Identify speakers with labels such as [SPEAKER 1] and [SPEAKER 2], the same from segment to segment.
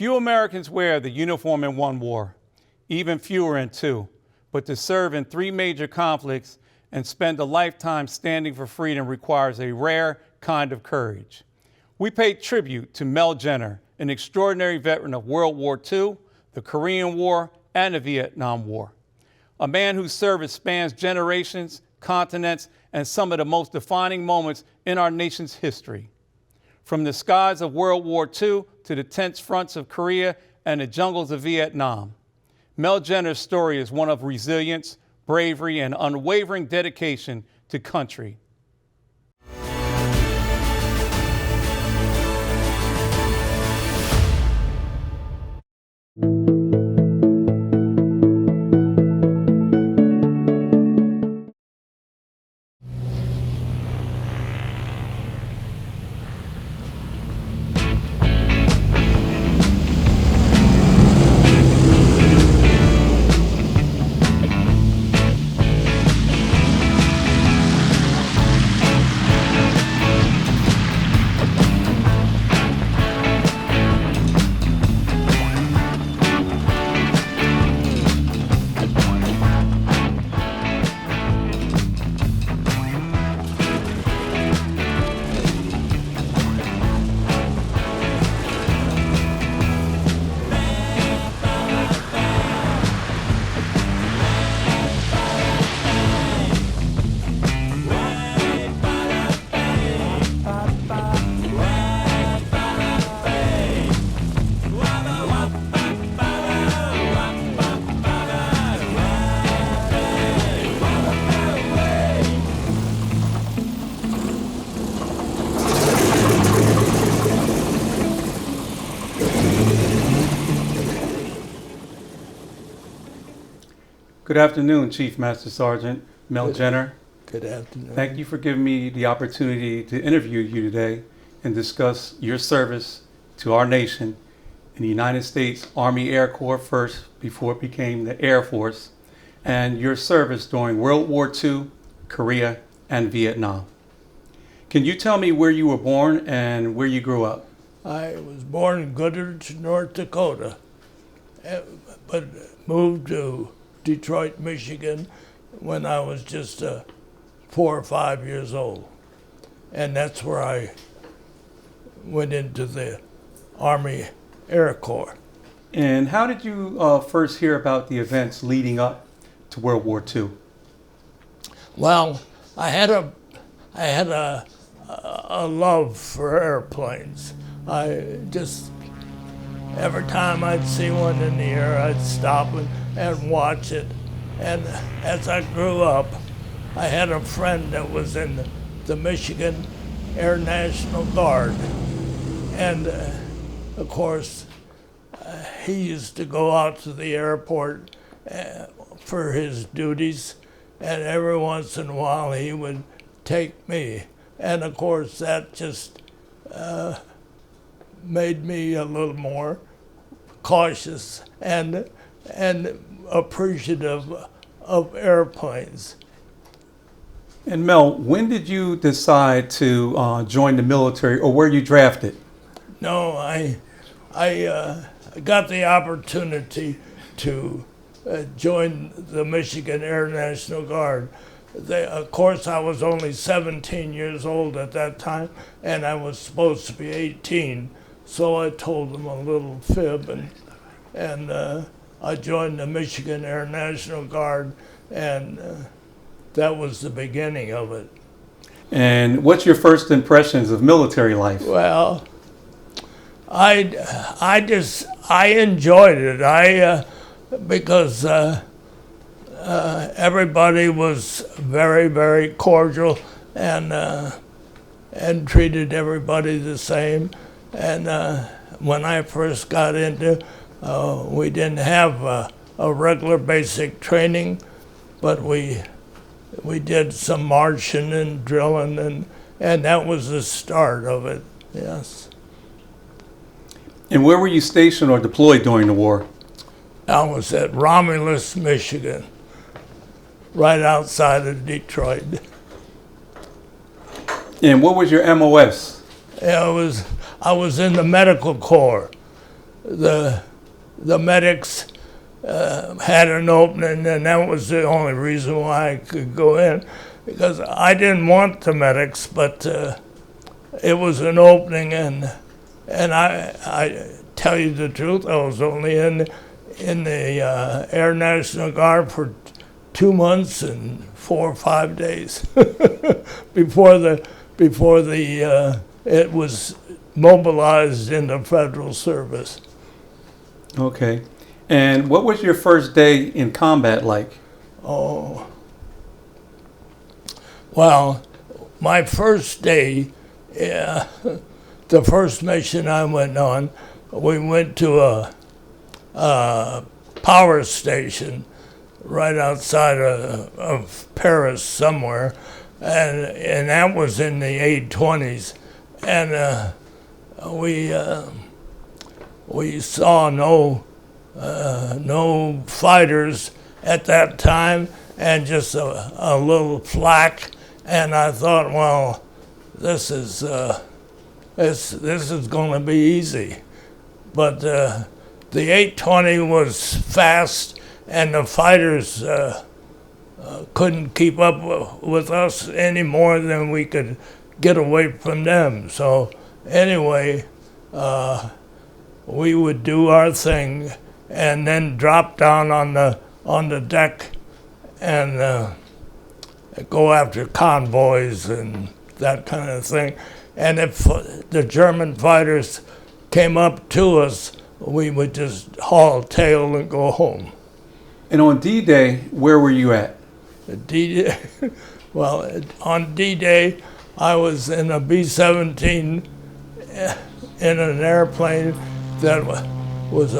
[SPEAKER 1] Few Americans wear the uniform in one war, even fewer in two, but to serve in three major conflicts and spend a lifetime standing for freedom requires a rare kind of courage. We pay tribute to Mel Jenner, an extraordinary veteran of World War II, the Korean War, and the Vietnam War. A man whose service spans generations, continents, and some of the most defining moments in our nation's history. From the skies of World War II to the tense fronts of Korea and the jungles of Vietnam, Mel Jenner's story is one of resilience, bravery, and unwavering dedication to country. Good afternoon, Chief Master Sergeant Mel Jenner.
[SPEAKER 2] Good afternoon.
[SPEAKER 1] Thank you for giving me the opportunity to interview you today and discuss your service to our nation in the United States Army Air Corps first, before it became the Air Force, and your service during World War II, Korea, and Vietnam. Can you tell me where you were born and where you grew up?
[SPEAKER 2] I was born in Goodrich, North Dakota, but moved to Detroit, Michigan when I was just 4 or 5 years old. And that's where I went into the Army Air Corps.
[SPEAKER 1] And how did you first hear about the events leading up to World War II?
[SPEAKER 2] Well, I had a love for airplanes. I just, every time I'd see one in the air, I'd stop and watch it. And as I grew up, I had a friend that was in the Michigan Air National Guard. And of course, he used to go out to the airport for his duties, and every once in a while he would take me. And of course, that just made me a little more cautious and appreciative of airplanes.
[SPEAKER 1] And Mel, when did you decide to join the military, or were you drafted?
[SPEAKER 2] No, I got the opportunity to join the Michigan Air National Guard. Of course, I was only 17 years old at that time, and I was supposed to be 18. So I told them a little fib, and I joined the Michigan Air National Guard, and that was the beginning of it.
[SPEAKER 1] And what's your first impressions of military life?
[SPEAKER 2] Well, I enjoyed it. Because everybody was very, very cordial and treated everybody the same. And when I first got into, we didn't have a regular basic training, but we did some marching and drilling, and that was the start of it. Yes.
[SPEAKER 1] And where were you stationed or deployed during the war?
[SPEAKER 2] I was at Romulus, Michigan, right outside of Detroit.
[SPEAKER 1] And what was your MOS?
[SPEAKER 2] I was in the medical corps, the medics had an opening, and that was the only reason why I could go in, because I didn't want the medics, but it was an opening, and I tell you the truth, I was only in the Air National Guard for 2 months and 4 or 5 days before it was mobilized into federal service.
[SPEAKER 1] Okay. And what was your first day in combat like?
[SPEAKER 2] Oh, well, my first day, the first mission I went on, we went to a power station right outside of Paris somewhere, and that was in the 820s, and we saw no fighters at that time, and just a little flak, and I thought, well, this is going to be easy, but the 820 was fast, and the fighters couldn't keep up with us any more than we could get away from them. So anyway, we would do our thing and then drop down on the deck and go after convoys and that kind of thing. And if the German fighters came up to us, we would just haul tail and go home.
[SPEAKER 1] And on D-Day, where were you at?
[SPEAKER 2] D-Day, well, on D-Day, I was in a B-17 in an airplane that was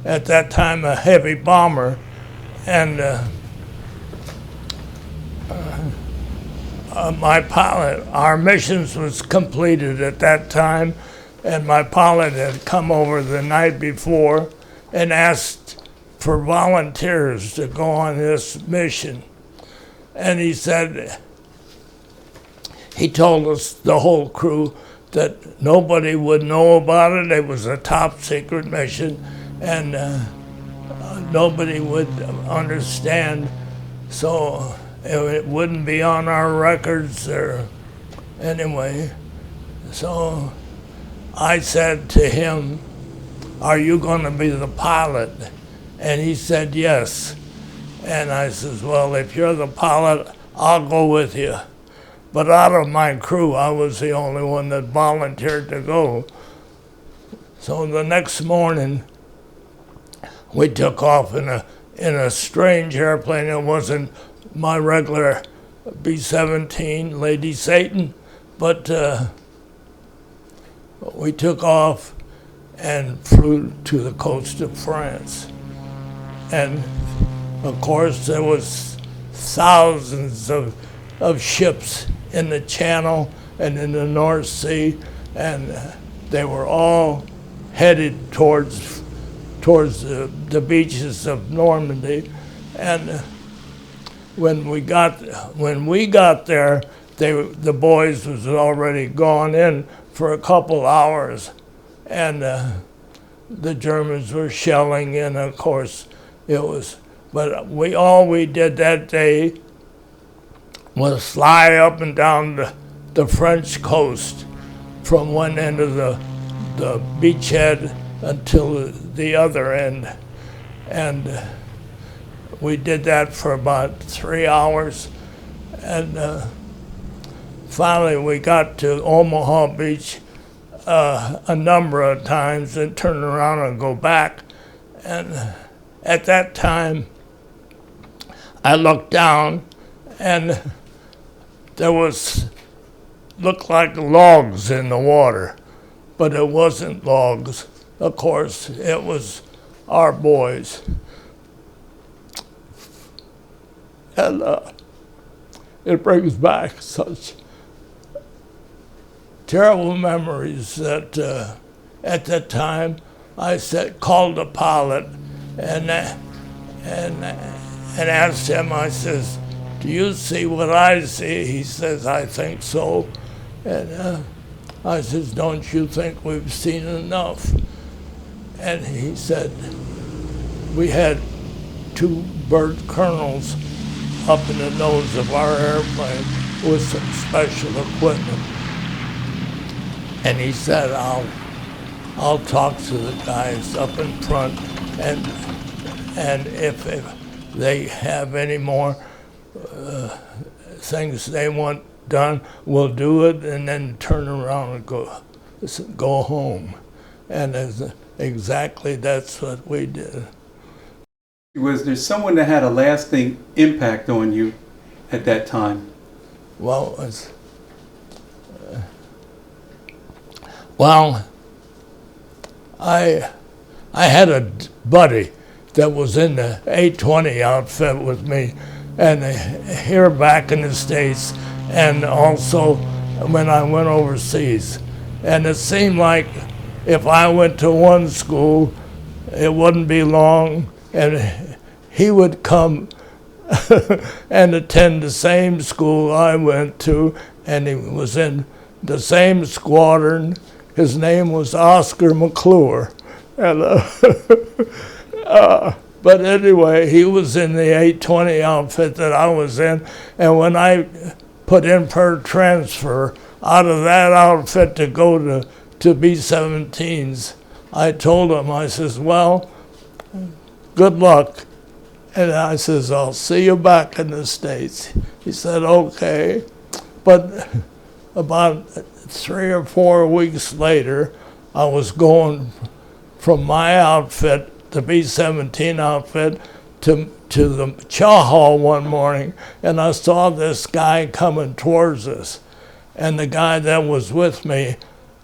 [SPEAKER 2] at that time a heavy bomber, and my pilot, our missions was completed at that time, and my pilot had come over the night before and asked for volunteers to go on this mission. And he said, he told us, the whole crew, that nobody would know about it. It was a top secret mission, and nobody would understand, so it wouldn't be on our records or anyway. So I said to him, "Are you going to be the pilot?" And he said, "Yes." And I says, "Well, if you're the pilot, I'll go with you." But out of my crew, I was the only one that volunteered to go. So the next morning, we took off in a strange airplane. It wasn't my regular B-17 Lady Satan, but we took off and flew to the coast of France. And of course, there was thousands of ships in the Channel and in the North Sea, and they were all headed towards the beaches of Normandy. And when we got there, the boys was already gone in for a couple hours, and the Germans were shelling, and of course it was. But all we did that day was fly up and down the French coast from one end of the beachhead until the other end. And we did that for about 3 hours. And finally we got to Omaha Beach a number of times and turned around and go back. And at that time, I looked down, and there looked like logs in the water, but it wasn't logs. Of course, it was our boys. And it brings back such terrible memories that at that time I called the pilot and asked him, I says, "Do you see what I see?" He says, "I think so." And I says, "Don't you think we've seen enough?" And he said, we had 2 bird kernels up in the nose of our airplane with some special equipment. And he said, I'll talk to the guys up in front, and if they have any more things they want done, we'll do it, and then turn around and go home. And exactly that's what we did.
[SPEAKER 1] Was there someone that had a lasting impact on you at that time?
[SPEAKER 2] Well, I had a buddy that was in the 820 outfit with me, and here back in the States, and also when I went overseas. And it seemed like if I went to one school, it wouldn't be long, and he would come and attend the same school I went to, and he was in the same squadron. His name was Oscar McClure. And, but anyway, he was in the 820 outfit that I was in, and when I put in per transfer out of that outfit to go to B-17s, I told him, I says, well, good luck. And I says, I'll see you back in the States. He said, okay. But about 3 or 4 weeks later, I was going from my outfit, the B-17 outfit, to the chow hall one morning, and I saw this guy coming towards us. And the guy that was with me,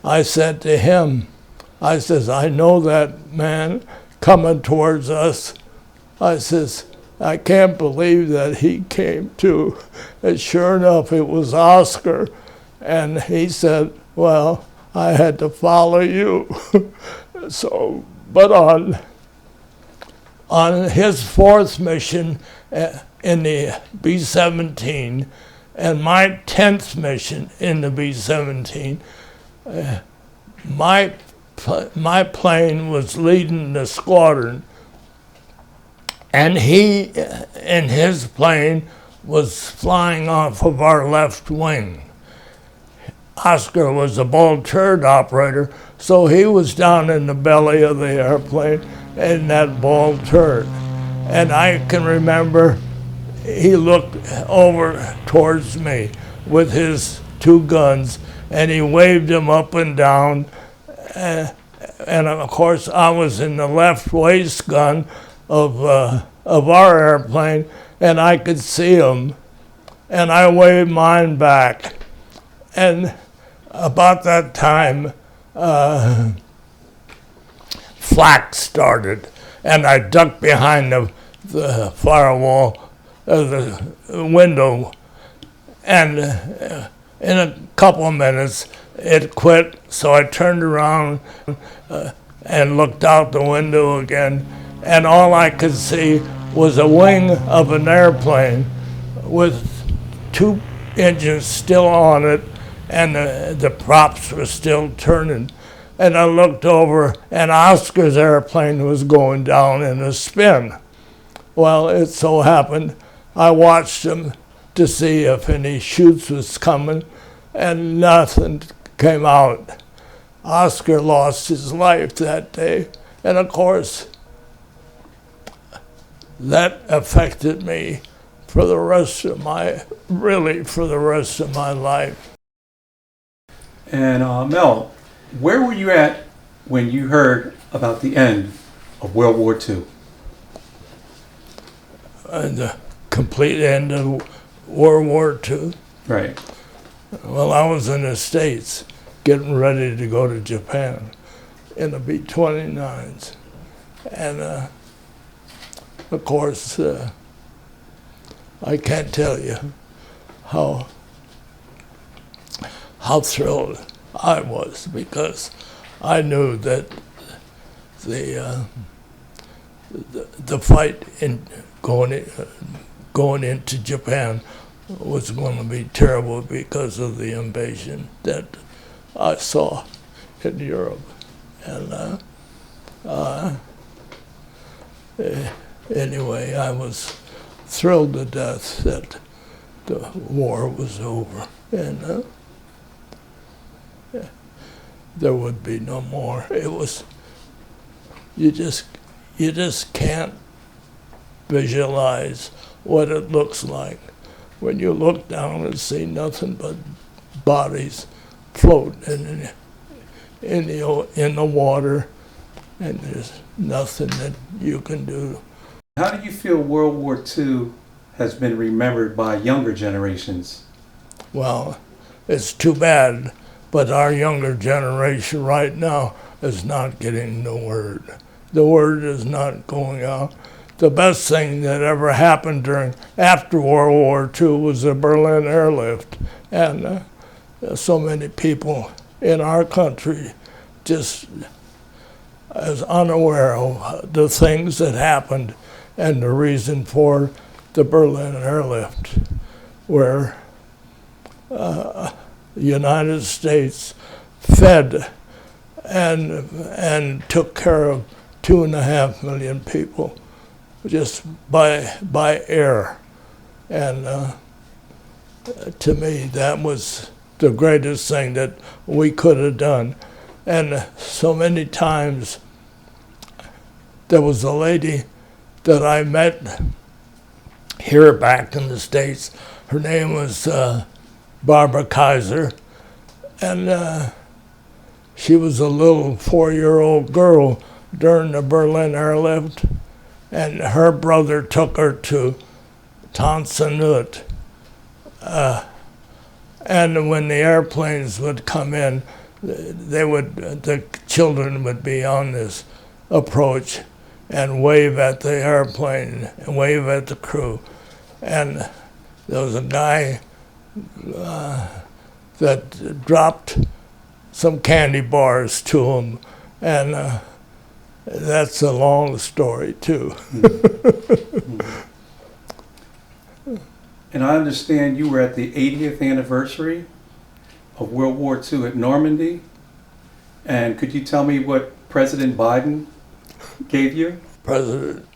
[SPEAKER 2] I said to him, I says, I know that man coming towards us. I says, I can't believe that he came too. And sure enough, it was Oscar. And he said, well, I had to follow you. So, but on his 4th mission in the B-17 and my 10th mission in the B-17, my plane was leading the squadron, and he in his plane was flying off of our left wing. Oscar was a ball turret operator, so he was down in the belly of the airplane in that ball turret. And I can remember he looked over towards me with his 2 guns, and he waved them up and down. And of course, I was in the left waist gun of our airplane, and I could see him. And I waved mine back. And about that time, flak started, and I ducked behind the firewall of the window, and in a couple of minutes it quit, so I turned around and looked out the window again, and all I could see was a wing of an airplane with 2 engines still on it, and the props were still turning. And I looked over, and Oscar's airplane was going down in a spin. Well, it so happened I watched him to see if any chutes was coming, and nothing came out. Oscar lost his life that day, and of course, that affected me for the rest of my life.
[SPEAKER 1] And Mel, where were you at when you heard about the end of World War II?
[SPEAKER 2] The complete end of World War II?
[SPEAKER 1] Right.
[SPEAKER 2] Well, I was in the States getting ready to go to Japan in the B-29s. And of course, I can't tell you how thrilled I was, because I knew that the fight in going into Japan was going to be terrible because of the invasion that I saw in Europe. And Anyway, I was thrilled to death that the war was over, and there would be no more. It was, you just can't visualize what it looks like when you look down and see nothing but bodies floating in the water, and there's nothing that you can do.
[SPEAKER 1] How do you feel World War II has been remembered by younger generations?
[SPEAKER 2] Well, it's too bad, but our younger generation right now is not getting the word. The word is not going out. The best thing that ever happened after World War II was the Berlin airlift, and so many people in our country just as unaware of the things that happened and the reason for the Berlin airlift, where the United States fed and took care of 2.5 million people just by air. And to me, that was the greatest thing that we could have done. And so many times, there was a lady that I met here back in the States. Her name was Barbara Kaiser, and she was a little 4-year-old girl during the Berlin airlift, and her brother took her to Tansanut. And when the airplanes would come in, the children would be on this approach and wave at the airplane and wave at the crew. And there was a guy that dropped some candy bars to him, and that's a long story too.
[SPEAKER 1] And I understand you were at the 80th anniversary of World War II at Normandy. And could you tell me what President Biden gave you?
[SPEAKER 2] President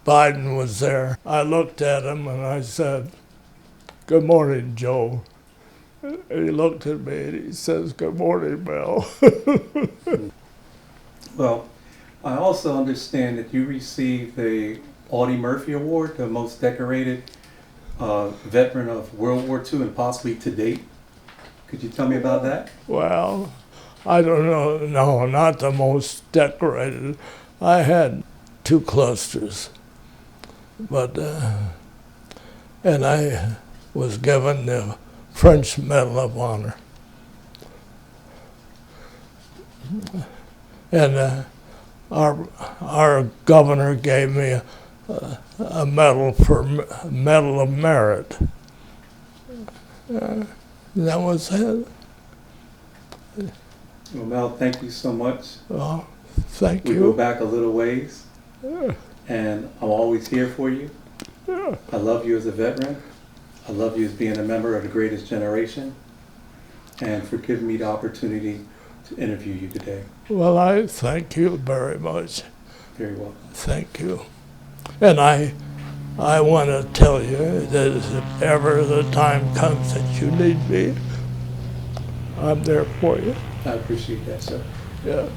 [SPEAKER 2] Biden was there. I looked at him and I said, "Good morning, Joe." And he looked at me and he says, "Good morning, Mel."
[SPEAKER 1] Well, I also understand that you received the Audie Murphy Award, the most decorated veteran of World War II and possibly to date. Could you tell me about that?
[SPEAKER 2] Well, I don't know. No, not the most decorated. I had 2 clusters, but and I was given the French Medal of Honor, and our governor gave me a medal for Medal of Merit. That was it.
[SPEAKER 1] Well, Mel, thank you so much.
[SPEAKER 2] Well, thank
[SPEAKER 1] We
[SPEAKER 2] you.
[SPEAKER 1] go back a little ways,
[SPEAKER 2] Yeah,
[SPEAKER 1] and I'm always here for you.
[SPEAKER 2] yeah.
[SPEAKER 1] I love you as a veteran. I love you as being a member of the greatest generation, and for giving me the opportunity to interview you today.
[SPEAKER 2] Well, I thank you very much.
[SPEAKER 1] Very welcome.
[SPEAKER 2] Thank you. And I want to tell you that if ever the time comes that you need me, I'm there for you.
[SPEAKER 1] I appreciate that, sir.
[SPEAKER 2] Yeah.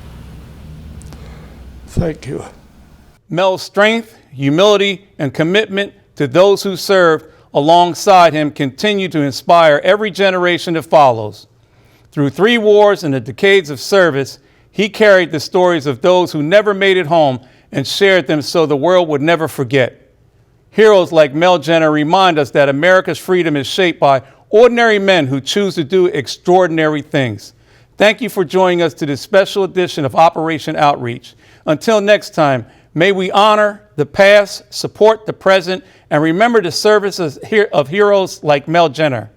[SPEAKER 2] Thank you.
[SPEAKER 1] Mel's strength, humility, and commitment to those who served alongside him continue to inspire every generation that follows. Through 3 wars and the decades of service, he carried the stories of those who never made it home and shared them so the world would never forget. Heroes like Mel Jenner remind us that America's freedom is shaped by ordinary men who choose to do extraordinary things. Thank you for joining us to this special edition of Operation Outreach. Until next time, may we honor the past, support the present, and remember the services of heroes like Mel Jenner.